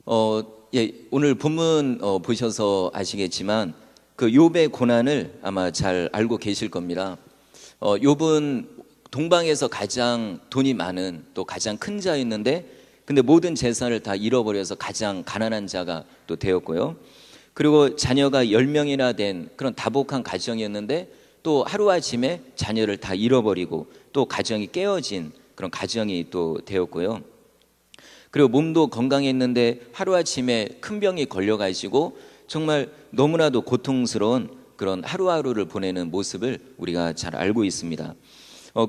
오늘 본문 보셔서 아시겠지만 그 욥의 고난을 아마 잘 알고 계실 겁니다. 욥은 동방에서 가장 돈이 많은 또 가장 큰 자였는데, 근데 모든 재산을 다 잃어버려서 가장 가난한 자가 또 되었고요. 그리고 자녀가 10명이나 된 그런 다복한 가정이었는데 또 하루아침에 자녀를 다 잃어버리고 또 가정이 깨어진 그런 가정이 또 되었고요. 그리고 몸도 건강했는데 하루아침에 큰 병이 걸려가지고 정말 너무나도 고통스러운 그런 하루하루를 보내는 모습을 우리가 잘 알고 있습니다.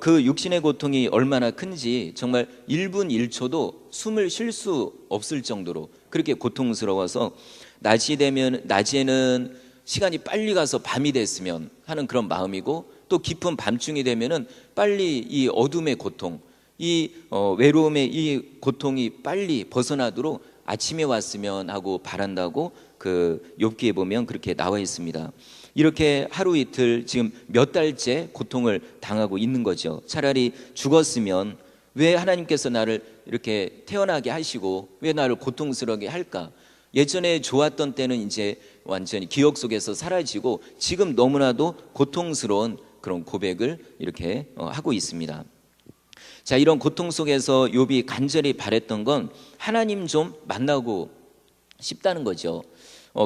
그 육신의 고통이 얼마나 큰지 정말 1분 1초도 숨을 쉴 수 없을 정도로 그렇게 고통스러워서 낮에는 시간이 빨리 가서 밤이 됐으면 하는 그런 마음이고, 또 깊은 밤중이 되면은 빨리 이 어둠의 고통, 이 외로움의 이 고통이 빨리 벗어나도록 아침에 왔으면 하고 바란다고 그 욥기에 보면 그렇게 나와 있습니다. 이렇게 하루 이틀 지금 몇 달째 고통을 당하고 있는 거죠. 차라리 죽었으면 왜 하나님께서 나를 이렇게 태어나게 하시고 왜 나를 고통스럽게 할까? 예전에 좋았던 때는 이제 완전히 기억 속에서 사라지고 지금 너무나도 고통스러운 그런 고백을 이렇게 하고 있습니다. 자, 이런 고통 속에서 욥이 간절히 바랬던 건 하나님 좀 만나고 싶다는 거죠.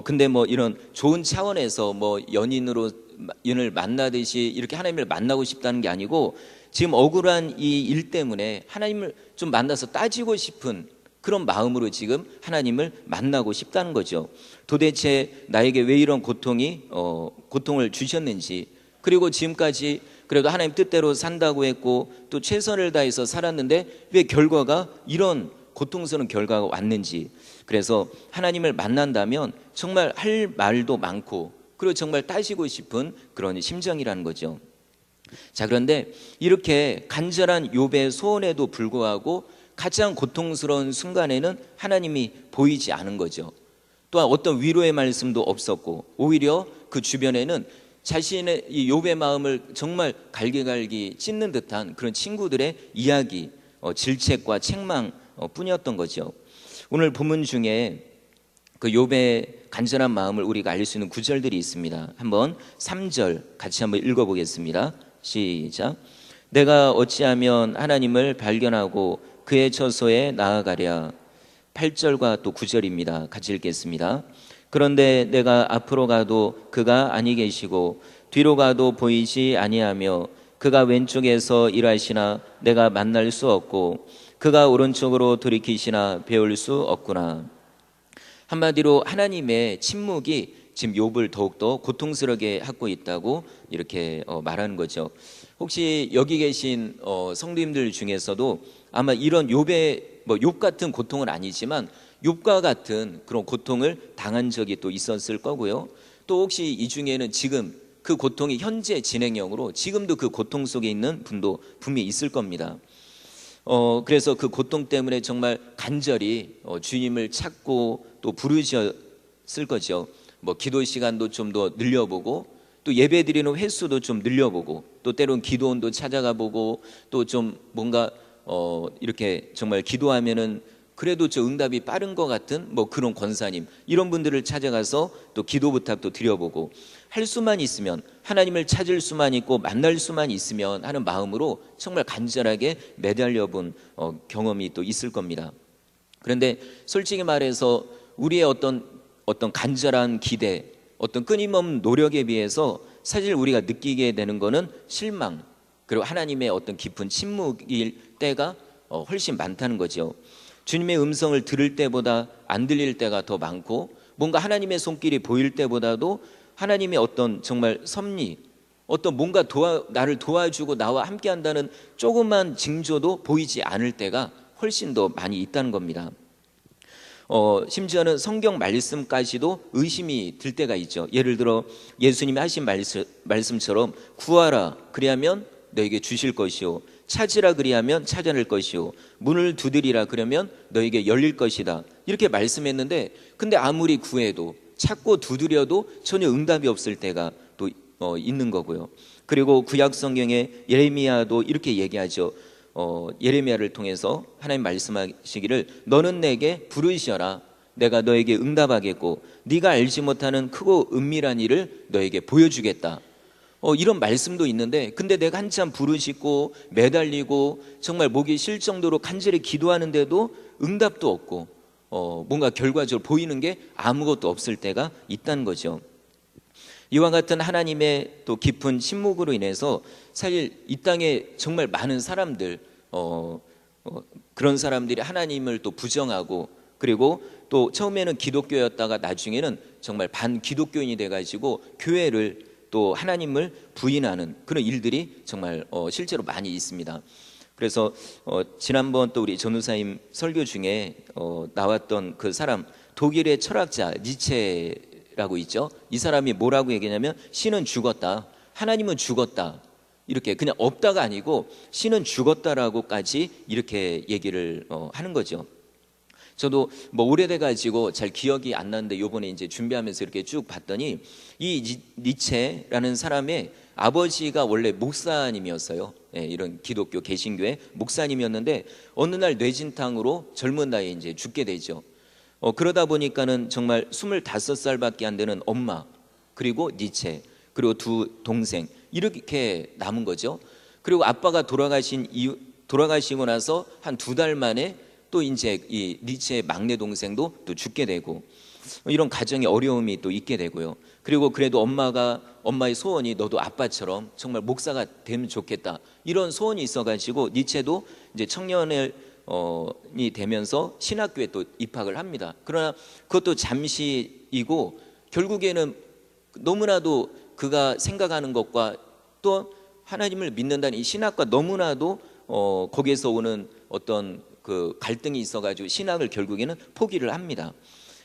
근데 뭐 이런 좋은 차원에서 뭐 연인을 만나듯이 이렇게 하나님을 만나고 싶다는 게 아니고, 지금 억울한 이 일 때문에 하나님을 좀 만나서 따지고 싶은 그런 마음으로 지금 하나님을 만나고 싶다는 거죠. 도대체 나에게 왜 이런 고통을 주셨는지, 그리고 지금까지 그래도 하나님 뜻대로 산다고 했고 또 최선을 다해서 살았는데 왜 결과가 이런 고통스러운 결과가 왔는지, 그래서 하나님을 만난다면 정말 할 말도 많고 그리고 정말 따지고 싶은 그런 심정이라는 거죠. 자, 그런데 이렇게 간절한 욥의 소원에도 불구하고 가장 고통스러운 순간에는 하나님이 보이지 않은 거죠. 또한 어떤 위로의 말씀도 없었고 오히려 그 주변에는 자신의 이 욥의 마음을 정말 갈기갈기 찢는 듯한 그런 친구들의 이야기, 질책과 책망 뿐이었던 거죠. 오늘 본문 중에 그 욥의 간절한 마음을 우리가 알 수 있는 구절들이 있습니다. 한번 3절 같이 한번 읽어보겠습니다. 시작. 내가 어찌하면 하나님을 발견하고 그의 처소에 나아가랴. 8절과 또 9절입니다. 같이 읽겠습니다. 그런데 내가 앞으로 가도 그가 아니 계시고 뒤로 가도 보이지 아니하며 그가 왼쪽에서 일하시나 내가 만날 수 없고 그가 오른쪽으로 돌이키시나 배울 수 없구나. 한마디로 하나님의 침묵이 지금 욥을 더욱더 고통스럽게 하고 있다고 이렇게 말하는 거죠. 혹시 여기 계신 성도님들 중에서도 아마 이런 욥 같은 고통은 아니지만 욥과 같은 그런 고통을 당한 적이 또 있었을 거고요. 또 혹시 이 중에는 지금 그 고통이 현재 진행형으로 지금도 그 고통 속에 있는 분도 분명히 있을 겁니다. 그래서 그 고통 때문에 정말 간절히 주님을 찾고 또 부르셨을 거죠. 뭐 기도 시간도 좀 더 늘려보고 또 예배 드리는 횟수도 좀 늘려보고 또 때론 기도원도 찾아가 보고 또 좀 뭔가 이렇게 정말 기도하면은 그래도 저 응답이 빠른 것 같은 뭐 그런 권사님, 이런 분들을 찾아가서 또 기도 부탁도 드려보고 할 수만 있으면, 하나님을 찾을 수만 있고 만날 수만 있으면 하는 마음으로 정말 간절하게 매달려 본 경험이 또 있을 겁니다. 그런데 솔직히 말해서 우리의 어떤 간절한 기대, 어떤 끊임없는 노력에 비해서 사실 우리가 느끼게 되는 거는 실망, 그리고 하나님의 어떤 깊은 침묵일 때가 훨씬 많다는 거죠. 주님의 음성을 들을 때보다 안 들릴 때가 더 많고, 뭔가 하나님의 손길이 보일 때보다도 하나님의 어떤 정말 섭리, 어떤 뭔가 나를 도와주고 나와 함께 한다는 조그만 징조도 보이지 않을 때가 훨씬 더 많이 있다는 겁니다. 심지어는 성경 말씀까지도 의심이 들 때가 있죠. 예를 들어 예수님이 하신 말씀처럼 구하라 그리하면 너에게 주실 것이요, 찾으라 그리하면 찾아낼 것이요, 문을 두드리라 그러면 너에게 열릴 것이다, 이렇게 말씀했는데 근데 아무리 구해도 찾고 두드려도 전혀 응답이 없을 때가 또 있는 거고요. 그리고 구약 성경에 예레미야도 이렇게 얘기하죠. 예레미야를 통해서 하나님 말씀하시기를 너는 내게 부르시어라, 내가 너에게 응답하겠고 네가 알지 못하는 크고 은밀한 일을 너에게 보여주겠다. 이런 말씀도 있는데, 근데 내가 한참 부르짖고 매달리고 정말 목이 쉴 정도로 간절히 기도하는데도 응답도 없고 뭔가 결과적으로 보이는 게 아무것도 없을 때가 있다는 거죠. 이와 같은 하나님의 또 깊은 침묵으로 인해서 사실 이 땅에 정말 많은 사람들, 그런 사람들이 하나님을 또 부정하고, 그리고 또 처음에는 기독교였다가 나중에는 정말 반기독교인이 돼가지고 교회를 또 하나님을 부인하는 그런 일들이 정말 실제로 많이 있습니다. 그래서 지난번 또 우리 전우사님 설교 중에 나왔던 그 사람, 독일의 철학자 니체라고 있죠. 이 사람이 뭐라고 얘기하냐면 신은 죽었다, 하나님은 죽었다, 이렇게 그냥 없다가 아니고 신은 죽었다라고까지 이렇게 얘기를 하는 거죠. 저도 뭐 오래돼 가지고 잘 기억이 안 나는데 요번에 이제 준비하면서 이렇게 쭉 봤더니 이 니체라는 사람의 아버지가 원래 목사님이었어요. 이런 기독교 개신교의 목사님이었는데 어느 날 뇌진탕으로 젊은 나이에 이제 죽게 되죠. 그러다 보니까는 정말 25살밖에 안 되는 엄마, 그리고 니체, 그리고 두 동생, 이렇게 남은 거죠. 그리고 아빠가 돌아가시고 나서 한 2달 만에 또 이제 이 니체의 막내 동생도 또 죽게 되고, 이런 가정의 어려움이 또 있게 되고요. 그리고 그래도 엄마의 소원이 너도 아빠처럼 정말 목사가 되면 좋겠다, 이런 소원이 있어가지고 니체도 이제 청년이 되면서 신학교에 또 입학을 합니다. 그러나 그것도 잠시이고 결국에는 너무나도 그가 생각하는 것과 또 하나님을 믿는다는 이 신학과 너무나도 거기에서 오는 어떤 그 갈등이 있어가지고 신학을 결국에는 포기를 합니다.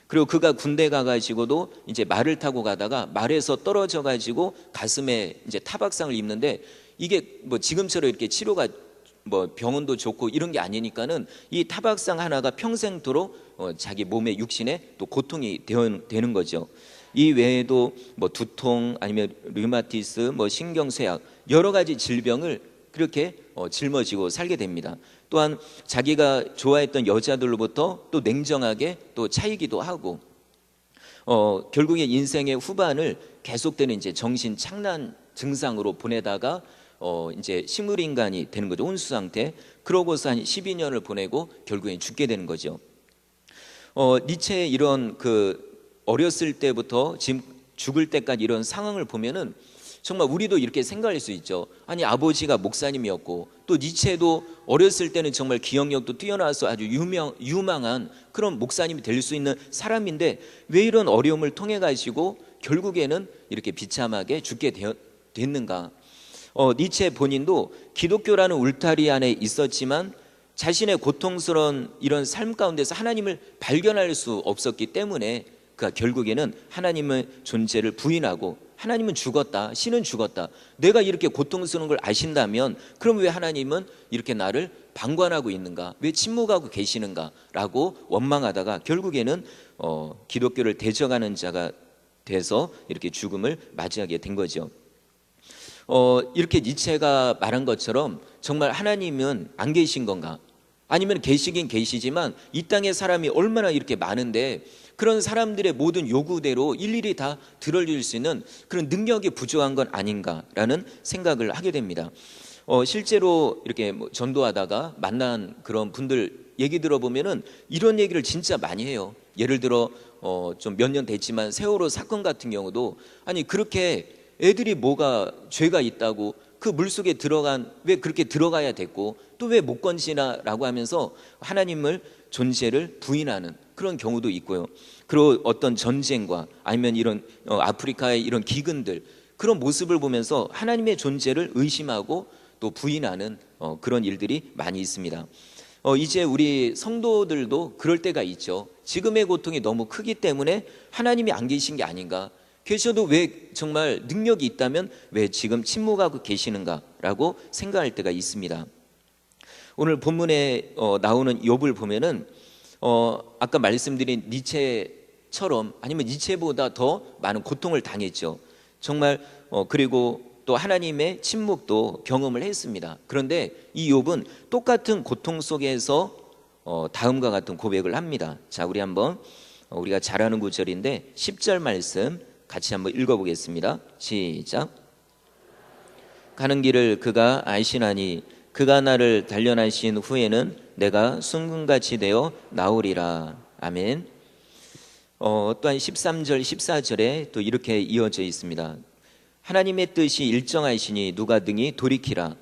그리고 그가 군대 가가지고도 이제 말을 타고 가다가 말에서 떨어져가지고 가슴에 이제 타박상을 입는데, 이게 뭐 지금처럼 이렇게 치료가 뭐 병원도 좋고 이런 게 아니니까는 이 타박상 하나가 평생토록 자기 몸의 육신에 또 고통이 되는 거죠. 이 외에도 뭐 두통, 아니면 류마티스, 뭐 신경쇠약, 여러 가지 질병을 그렇게 짊어지고 살게 됩니다. 또한 자기가 좋아했던 여자들로부터 또 냉정하게 또 차이기도 하고, 결국에 인생의 후반을 계속되는 이제 정신 착란 증상으로 보내다가 이제 식물인간이 되는 거죠. 혼수 상태. 그러고서 한 12년을 보내고 결국엔 죽게 되는 거죠. 니체의 이런 그 어렸을 때부터 지금 죽을 때까지 이런 상황을 보면은 정말 우리도 이렇게 생각할 수 있죠. 아니, 아버지가 목사님이었고 또 니체도 어렸을 때는 정말 기억력도 뛰어나서 아주 유망한 그런 목사님이 될 수 있는 사람인데 왜 이런 어려움을 통해 가지고 결국에는 이렇게 비참하게 죽게 됐는가. 니체 본인도 기독교라는 울타리 안에 있었지만 자신의 고통스러운 이런 삶 가운데서 하나님을 발견할 수 없었기 때문에 그가 결국에는 하나님의 존재를 부인하고, 하나님은 죽었다, 신은 죽었다, 내가 이렇게 고통스러운 걸 아신다면 그럼 왜 하나님은 이렇게 나를 방관하고 있는가, 왜 침묵하고 계시는가 라고 원망하다가 결국에는 기독교를 대적하는 자가 돼서 이렇게 죽음을 맞이하게 된 거죠. 이렇게 니체가 말한 것처럼 정말 하나님은 안 계신 건가, 아니면 계시긴 계시지만 이 땅에 사람이 얼마나 이렇게 많은데 그런 사람들의 모든 요구대로 일일이 다 들어줄 수 있는 그런 능력이 부족한 건 아닌가라는 생각을 하게 됩니다. 실제로 이렇게 뭐 전도하다가 만난 그런 분들 얘기 들어보면은 이런 얘기를 진짜 많이 해요. 예를 들어 좀 몇 년 됐지만 세월호 사건 같은 경우도, 아니 그렇게 애들이 뭐가 죄가 있다고 그 물속에 왜 그렇게 들어가야 됐고 또 왜 못 건지나라고 하면서 하나님을 존재를 부인하는 그런 경우도 있고요. 그리고 어떤 전쟁과 아니면 이런 아프리카의 이런 기근들, 그런 모습을 보면서 하나님의 존재를 의심하고 또 부인하는 그런 일들이 많이 있습니다. 이제 우리 성도들도 그럴 때가 있죠. 지금의 고통이 너무 크기 때문에 하나님이 안 계신 게 아닌가, 계셔도 왜 정말 능력이 있다면 왜 지금 침묵하고 계시는가라고 생각할 때가 있습니다. 오늘 본문에 나오는 욥을 보면은 아까 말씀드린 니체처럼 아니면 니체보다 더 많은 고통을 당했죠. 정말 그리고 또 하나님의 침묵도 경험을 했습니다. 그런데 이 욥은 똑같은 고통 속에서 다음과 같은 고백을 합니다. 자, 우리 한번 우리가 잘 아는 구절인데 10절 말씀 같이 한번 읽어보겠습니다. 시작. 가는 길을 그가 아시나니 그가 나를 단련하신 후에는 내가 순금같이 되어 나오리라. 아멘. 또한 13절 14절에 또 이렇게 이어져 있습니다. 하나님의 뜻이 일정하시니 누가 능히 돌이키라.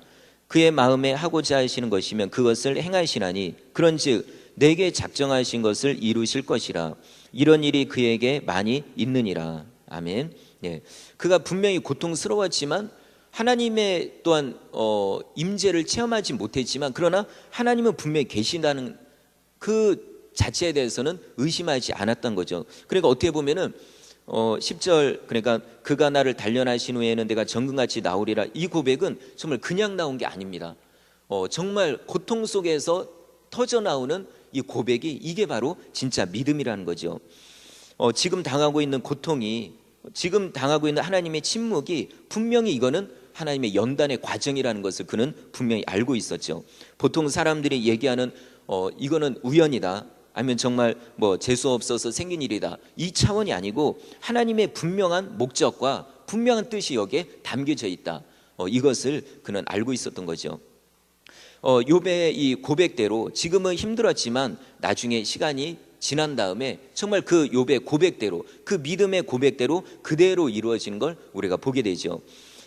그의 마음에 하고자 하시는 것이면 그것을 행하시나니 그런즉 내게 작정하신 것을 이루실 것이라. 이런 일이 그에게 많이 있느니라. 아멘. 예. 그가 분명히 고통스러웠지만 하나님의 또한 임재를 체험하지 못했지만 그러나 하나님은 분명히 계신다는 그 자체에 대해서는 의심하지 않았던 거죠. 그러니까 어떻게 보면은 10절 그러니까 그가 나를 단련하신 후에는 내가 정금같이 나오리라, 이 고백은 정말 그냥 나온 게 아닙니다. 정말 고통 속에서 터져 나오는 이 고백이, 이게 바로 진짜 믿음이라는 거죠. 지금 당하고 있는 고통이, 지금 당하고 있는 하나님의 침묵이 분명히 이거는 하나님의 연단의 과정이라는 것을 그는 분명히 알고 있었죠. 보통 사람들이 얘기하는 이거는 우연이다, 아니면 정말 뭐 재수 없어서 생긴 일이다, 이 차원이 아니고 하나님의 분명한 목적과 분명한 뜻이 여기에 담겨져 있다, 이것을 그는 알고 있었던 거죠. 욥의 이 고백대로 지금은 힘들었지만 나중에 시간이 지난 다음에 정말 그 욥의 고백대로, 그 믿음의 고백대로 그대로 이루어지는 걸 우리가 보게 되죠.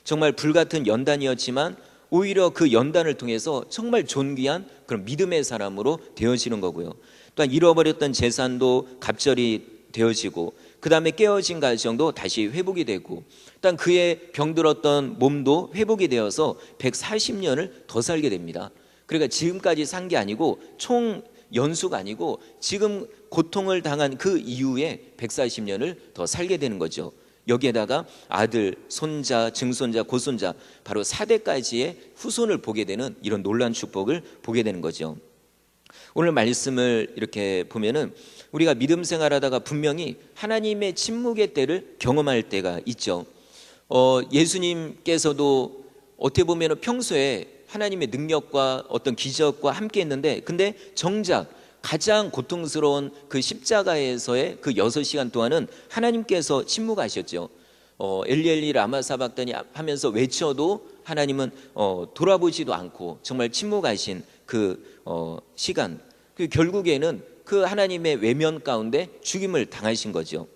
정말 불같은 연단이었지만 오히려 그 연단을 통해서 정말 존귀한 그런 믿음의 사람으로 되어지는 거고요. 또한 잃어버렸던 재산도 갑절이 되어지고, 그 다음에 깨어진 가정도 다시 회복이 되고, 또한 그의 병들었던 몸도 회복이 되어서 140년을 더 살게 됩니다. 그러니까 지금까지 산 게 아니고, 총 연수가 아니고 지금 고통을 당한 그 이후에 140년을 더 살게 되는 거죠. 여기에다가 아들, 손자, 증손자, 고손자, 바로 4대까지의 후손을 보게 되는 이런 놀라운 축복을 보게 되는 거죠. 오늘 말씀을 이렇게 보면은 우리가 믿음 생활하다가 분명히 하나님의 침묵의 때를 경험할 때가 있죠. 예수님께서도 어떻게 보면 평소에 하나님의 능력과 어떤 기적과 함께 했는데, 근데 정작 가장 고통스러운 그 십자가에서의 그 6시간 동안은 하나님께서 침묵하셨죠. 엘리 라마 사박다니 하면서 외쳐도 하나님은 돌아보지도 않고 정말 침묵하신 그 시간, 그 결국에는 그 하나님의 외면 가운데 죽임을 당하신 거죠.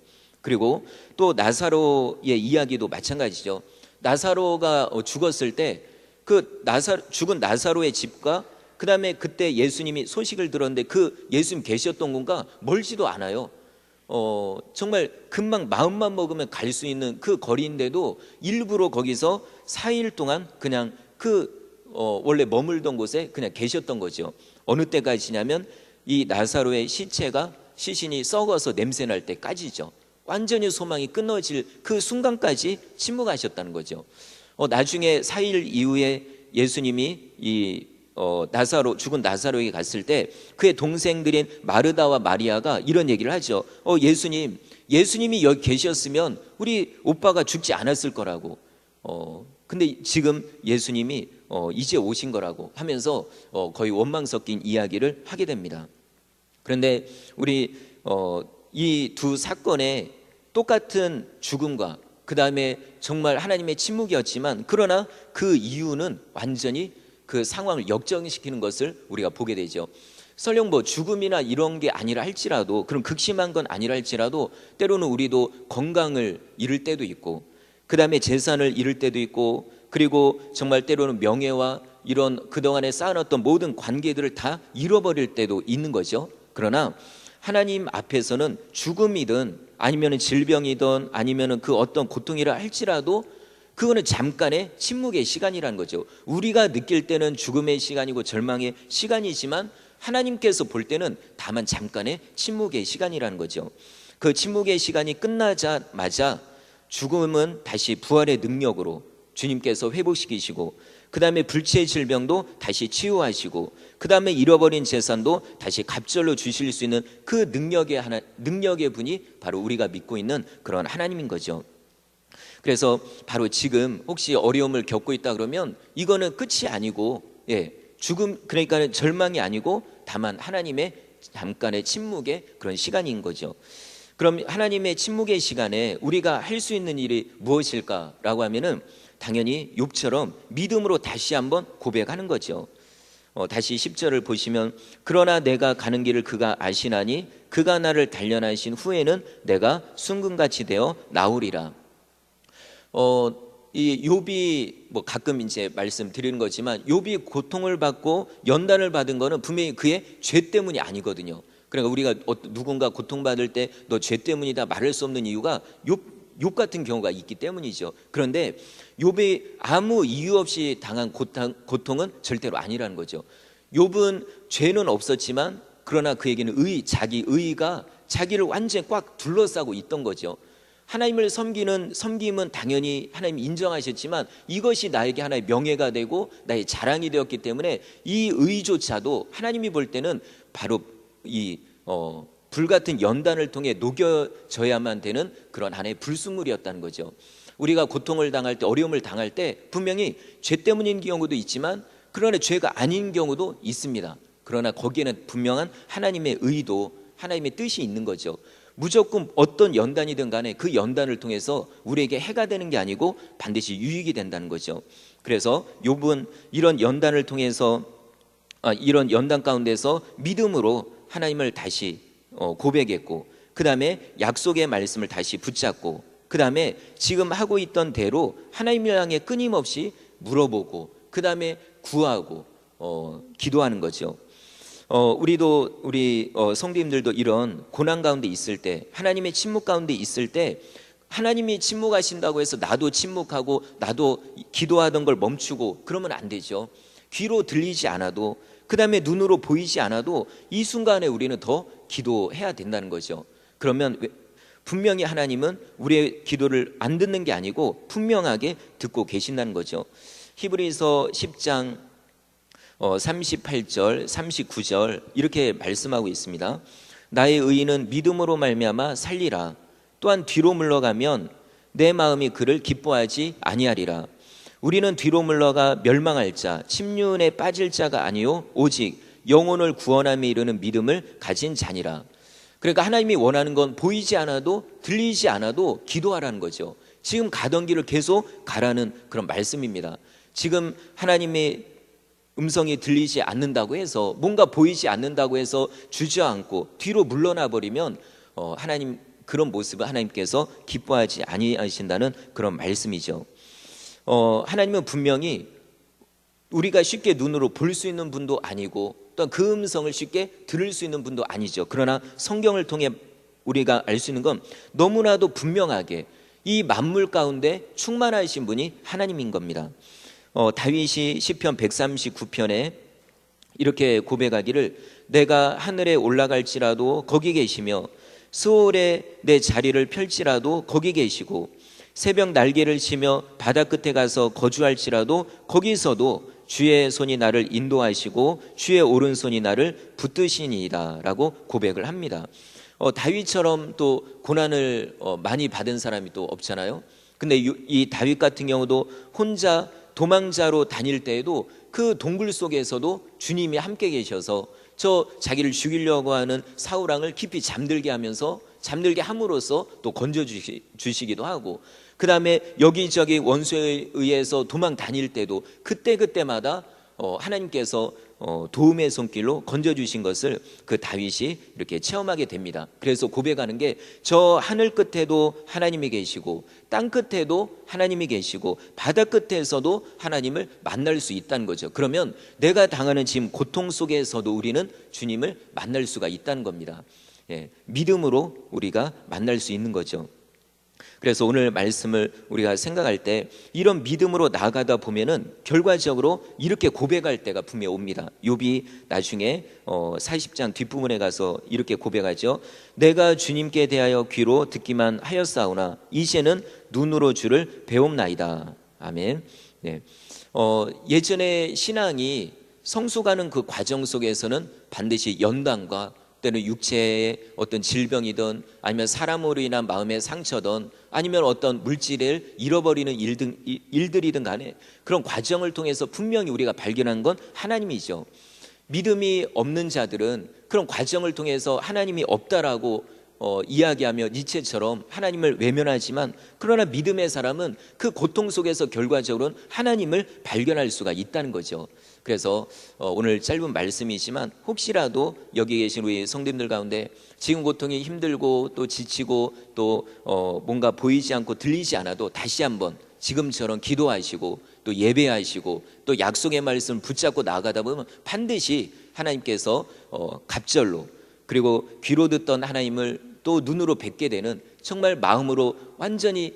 그리고 또 나사로의 이야기도 마찬가지죠. 나사로가 죽었을 때 그 죽은 나사로의 집과 그 다음에 그때 예수님이 소식을 들었는데 그 예수님 계셨던 곳과 멀지도 않아요. 정말 금방 마음만 먹으면 갈 수 있는 그 거리인데도 일부러 거기서 4일 동안 그냥 원래 머물던 곳에 그냥 계셨던 거죠. 어느 때까지냐면 이 나사로의 시신이 썩어서 냄새 날 때까지죠. 완전히 소망이 끊어질 그 순간까지 침묵하셨다는 거죠. 나중에 4일 이후에 예수님이 죽은 나사로에게 갔을 때 그의 동생들인 마르다와 마리아가 이런 얘기를 하죠. 예수님이 여기 계셨으면 우리 오빠가 죽지 않았을 거라고. 근데 지금 예수님이 이제 오신 거라고 하면서 거의 원망 섞인 이야기를 하게 됩니다. 그런데 우리 이 두 사건의 똑같은 죽음과 그 다음에 정말 하나님의 침묵이었지만, 그러나 그 이유는 완전히 그 상황을 역전시키는 것을 우리가 보게 되죠. 설령 뭐 죽음이나 이런 게 아니라 할지라도, 그런 극심한 건 아니라 할지라도 때로는 우리도 건강을 잃을 때도 있고, 그 다음에 재산을 잃을 때도 있고, 그리고 정말 때로는 명예와 이런 그동안에 쌓아놨던 모든 관계들을 다 잃어버릴 때도 있는 거죠. 그러나 하나님 앞에서는 죽음이든 아니면 질병이든 아니면 그 어떤 고통이라 할지라도 그거는 잠깐의 침묵의 시간이라는 거죠. 우리가 느낄 때는 죽음의 시간이고 절망의 시간이지만 하나님께서 볼 때는 다만 잠깐의 침묵의 시간이라는 거죠. 그 침묵의 시간이 끝나자마자 죽음은 다시 부활의 능력으로 주님께서 회복시키시고, 그 다음에 불치의 질병도 다시 치유하시고, 그 다음에 잃어버린 재산도 다시 갑절로 주실 수 있는 그 능력의 분이 바로 우리가 믿고 있는 그런 하나님인 거죠. 그래서 바로 지금 혹시 어려움을 겪고 있다 그러면 이거는 끝이 아니고, 죽음, 그러니까 절망이 아니고 다만 하나님의 잠깐의 침묵의 그런 시간인 거죠. 그럼 하나님의 침묵의 시간에 우리가 할 수 있는 일이 무엇일까라고 하면은 당연히 욥처럼 믿음으로 다시 한번 고백하는 거죠. 다시 10절을 보시면 그러나 내가 가는 길을 그가 아시나니 그가 나를 단련하신 후에는 내가 순금같이 되어 나오리라. 이 욥이 뭐 가끔 이제 말씀드리는 거지만 욥이 고통을 받고 연단을 받은 거는 분명히 그의 죄 때문이 아니거든요. 그러니까 우리가 누군가 고통받을 때 너 죄 때문이다 말할 수 없는 이유가 욥 같은 경우가 있기 때문이죠. 그런데 욥이 아무 이유 없이 당한 고통은 절대로 아니라는 거죠. 욥은 죄는 없었지만 그러나 그에게는 자기 의의가 자기를 완전히 꽉 둘러싸고 있던 거죠. 하나님을 섬김은 당연히 하나님 인정하셨지만 이것이 나에게 하나의 명예가 되고 나의 자랑이 되었기 때문에 이 의조차도 하나님이 볼 때는 바로 이 불같은 연단을 통해 녹여져야만 되는 그런 하나의 불순물이었다는 거죠. 우리가 고통을 당할 때, 어려움을 당할 때 분명히 죄 때문인 경우도 있지만 그러나 죄가 아닌 경우도 있습니다. 그러나 거기에는 분명한 하나님의 의도, 하나님의 뜻이 있는 거죠. 무조건 어떤 연단이든 간에 그 연단을 통해서 우리에게 해가 되는 게 아니고 반드시 유익이 된다는 거죠. 그래서 욥은 이런 연단을 통해서 이런 연단 가운데서 믿음으로 하나님을 다시 고백했고, 그 다음에 약속의 말씀을 다시 붙잡고, 그 다음에 지금 하고 있던 대로 하나님을 향해 끊임없이 물어보고, 그 다음에 구하고 기도하는 거죠. 우리 성도님들도 이런 고난 가운데 있을 때, 하나님의 침묵 가운데 있을 때, 하나님이 침묵하신다고 해서 나도 침묵하고 나도 기도하던 걸 멈추고 그러면 안 되죠. 귀로 들리지 않아도, 그 다음에 눈으로 보이지 않아도 이 순간에 우리는 더 기도해야 된다는 거죠. 그러면 분명히 하나님은 우리의 기도를 안 듣는 게 아니고 분명하게 듣고 계신다는 거죠. 히브리서 10장 38절 39절 이렇게 말씀하고 있습니다. 나의 의인은 믿음으로 말미암아 살리라. 또한 뒤로 물러가면 내 마음이 그를 기뻐하지 아니하리라. 우리는 뒤로 물러가 멸망할 자, 침륜에 빠질 자가 아니요 오직 영혼을 구원함에 이르는 믿음을 가진 자니라. 그러니까 하나님이 원하는 건 보이지 않아도 들리지 않아도 기도하라는 거죠. 지금 가던 길을 계속 가라는 그런 말씀입니다. 지금 하나님의 음성이 들리지 않는다고 해서, 뭔가 보이지 않는다고 해서 주저앉고 뒤로 물러나 버리면 하나님 그런 모습을 하나님께서 기뻐하지 아니하신다는 그런 말씀이죠. 하나님은 분명히 우리가 쉽게 눈으로 볼 수 있는 분도 아니고 또한 그 음성을 쉽게 들을 수 있는 분도 아니죠. 그러나 성경을 통해 우리가 알 수 있는 건 너무나도 분명하게 이 만물 가운데 충만하신 분이 하나님인 겁니다. 다윗이 시편 139편에 이렇게 고백하기를 내가 하늘에 올라갈지라도 거기 계시며 스올에 내 자리를 펼지라도 거기 계시고 새벽 날개를 치며 바다 끝에 가서 거주할지라도 거기서도 주의 손이 나를 인도하시고 주의 오른손이 나를 붙드시니이다 라고 고백을 합니다. 다윗처럼 또 고난을 많이 받은 사람이 또 없잖아요. 근데 이 다윗 같은 경우도 혼자 도망자로 다닐 때에도 그 동굴 속에서도 주님이 함께 계셔서 저 자기를 죽이려고 하는 사울 왕을 깊이 잠들게 하면서, 잠들게 함으로써 또 건져주시기도 하고, 그 다음에 여기저기 원수에 의해서 도망 다닐 때도 그때마다 하나님께서 도움의 손길로 건져주신 것을 그 다윗이 이렇게 체험하게 됩니다. 그래서 고백하는 게 저 하늘 끝에도 하나님이 계시고 땅 끝에도 하나님이 계시고 바다 끝에서도 하나님을 만날 수 있다는 거죠. 그러면 내가 당하는 지금 고통 속에서도 우리는 주님을 만날 수가 있다는 겁니다. 믿음으로 우리가 만날 수 있는 거죠. 그래서 오늘 말씀을 우리가 생각할 때 이런 믿음으로 나아가다 보면은 결과적으로 이렇게 고백할 때가 분명히 옵니다. 욥이 나중에 40장 뒷부분에 가서 이렇게 고백하죠. 내가 주님께 대하여 귀로 듣기만 하였사오나 이제는 눈으로 주를 배움나이다. 아멘. 네. 예전에 신앙이 성숙하는 그 과정 속에서는 반드시 연단과 때는 육체의 어떤 질병이든 아니면 사람으로 인한 마음의 상처든 아니면 어떤 물질을 잃어버리는 일들이든 간에 그런 과정을 통해서 분명히 우리가 발견한 건 하나님이죠. 믿음이 없는 자들은 그런 과정을 통해서 하나님이 없다라고 이야기하며 니체처럼 하나님을 외면하지만 그러나 믿음의 사람은 그 고통 속에서 결과적으로는 하나님을 발견할 수가 있다는 거죠. 그래서 오늘 짧은 말씀이지만 혹시라도 여기 계신 우리 성도님들 가운데 지금 고통이 힘들고 또 지치고 또 뭔가 보이지 않고 들리지 않아도 다시 한번 지금처럼 기도하시고 또 예배하시고 또 약속의 말씀 붙잡고 나아가다 보면 반드시 하나님께서 갑절로 그리고 귀로 듣던 하나님을 또 눈으로 뵙게 되는 정말 마음으로 완전히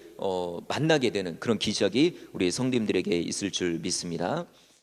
만나게 되는 그런 기적이 우리 성도님들에게 있을 줄 믿습니다.